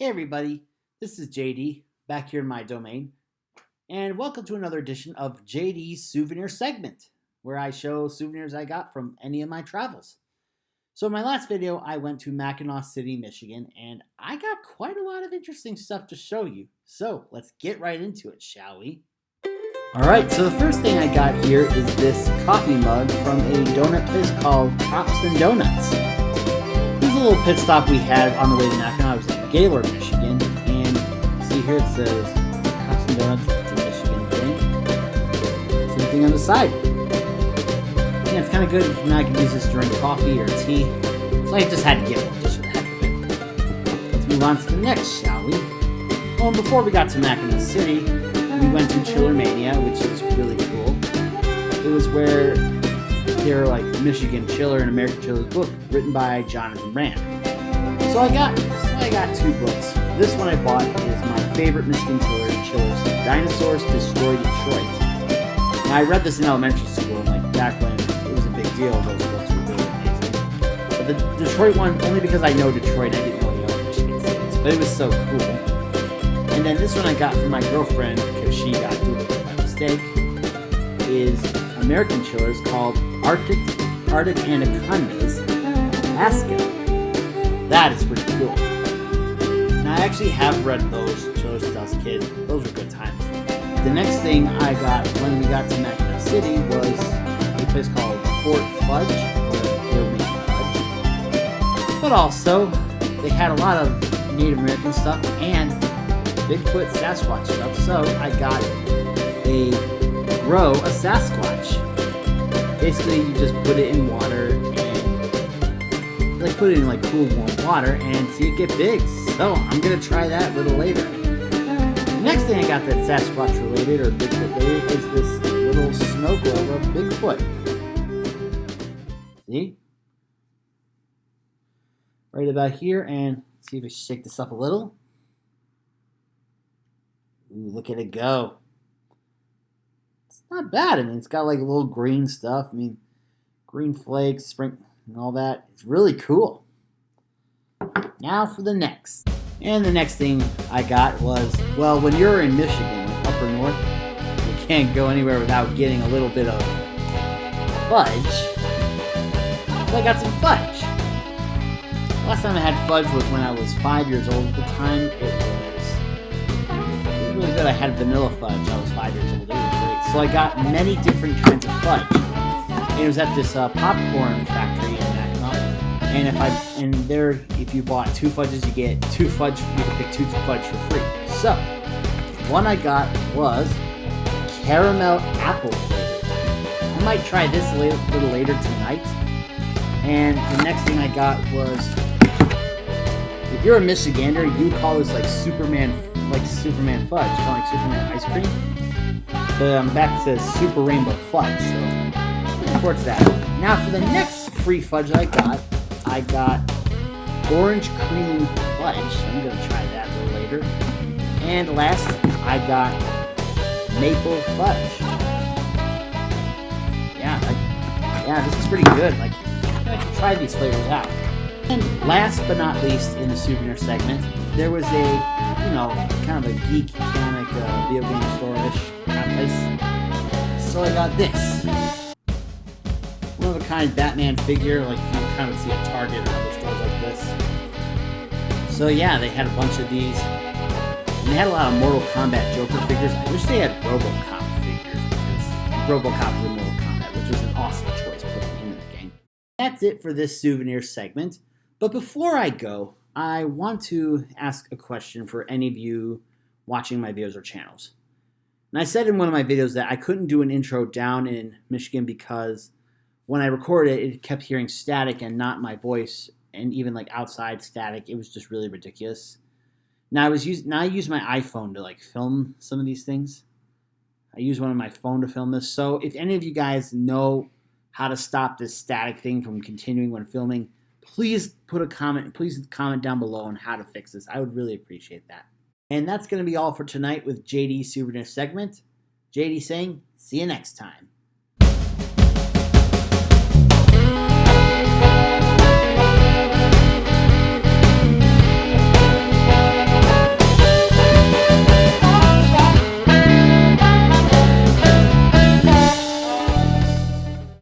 Hey everybody, this is JD, back here in my domain, and welcome to another edition of JD's Souvenir segment, where I show souvenirs I got from any of my travels. So in my last video, I went to Mackinaw City, Michigan, and I got quite a lot of interesting stuff to show you. So let's get right into it, shall we? Alright, so the first thing I got here is this coffee mug from a donut place called Tops and Donuts. This is a little pit stop we had on the way to Mackinaw. I was in Gaylord, Michigan, and see here it says Tops and Donuts. It's a Michigan thing. Same thing on the side. Yeah, it's kind of good if not, I can use this to drink coffee or tea. So I just had to get one just for the heck of it. Let's move on to the next, shall we? Well, before we got to Mackinaw City, we went to Chillermania, which is really cool. It was where they're like Michigan Chiller and American Chiller's book, written by Jonathan Rand. So I got two books. This one I bought is my favorite Michigan Chillers, Dinosaurs Destroy Detroit. Now I read this in elementary school, like back when it was a big deal. Those books were really amazing. But the Detroit one, only because I know Detroit, I didn't know any other Michigan cities. But it was so cool. And then this one I got from my girlfriend, because she got duplicated by mistake, is American Chillers called Arctic Anacondas, Alaska. That is pretty cool. Now, I actually have read those chillers since I was a kid. Those were good times. The next thing I got when we got to Mackinaw City was a place called Fort Fudge, where they were making fudge. But also, they had a lot of Native American stuff and Bigfoot Sasquatch stuff. So I got a Sasquatch. Basically, you just put it in water and put it in like cool warm water and see it get big. So I'm gonna try that a little later. The next thing I got that's Sasquatch related or Bigfoot related is this little snow globe of Bigfoot. See? Right about here, and see if I shake this up a little. Ooh, look at it go. It's not bad. I mean, it's got like a little green stuff. I mean, green flakes, spring, and all that. It's really cool. Now for the next. And the next thing I got was, well, when you're in Michigan, upper north, you can't go anywhere without getting a little bit of fudge. So I got some fudge. Last time I had fudge was when I was 5 years old. At the time, it was really good. I had vanilla fudge. I was 5 years old. It was great. So I got many different kinds of fudge. And it was at this popcorn factory in Mackinaw. And if you bought two fudges, you get two fudge. You can pick two fudge for free. So one I got was caramel apple flavor. I might try this a little later tonight. And the next thing I got was, if you're a Michigander, you call this like Superman fudge, kind of like Superman ice cream. But on the back it says Super Rainbow Fudge. So towards that. Now for the next free fudge I got orange cream fudge. So I'm gonna try that a little later. And last, I got maple fudge. Yeah, this is pretty good. Like, I can try these flavors out. And last but not least, in the souvenir segment, there was kind of a geek comic video game store-ish kind of place. So I got this. One of a kind Batman figure, like you kind of see at Target or other stores like this. So yeah, they had a bunch of these. And they had a lot of Mortal Kombat Joker figures. I wish they had RoboCop figures, because RoboCop was in Mortal Kombat, which was an awesome choice putting him in the game. That's it for this souvenir segment. But before I go, I want to ask a question for any of you watching my videos or channels. And I said in one of my videos that I couldn't do an intro down in Michigan because when I recorded it, it kept hearing static and not my voice, and even like outside static. It was just really ridiculous. Now I use my iPhone to like film some of these things. I use one of my phone to film this. So if any of you guys know how to stop this static thing from continuing when filming, please comment down below on how to fix this. I would really appreciate that. And that's going to be all for tonight with JD Souvenir segment. JD saying, see you next time.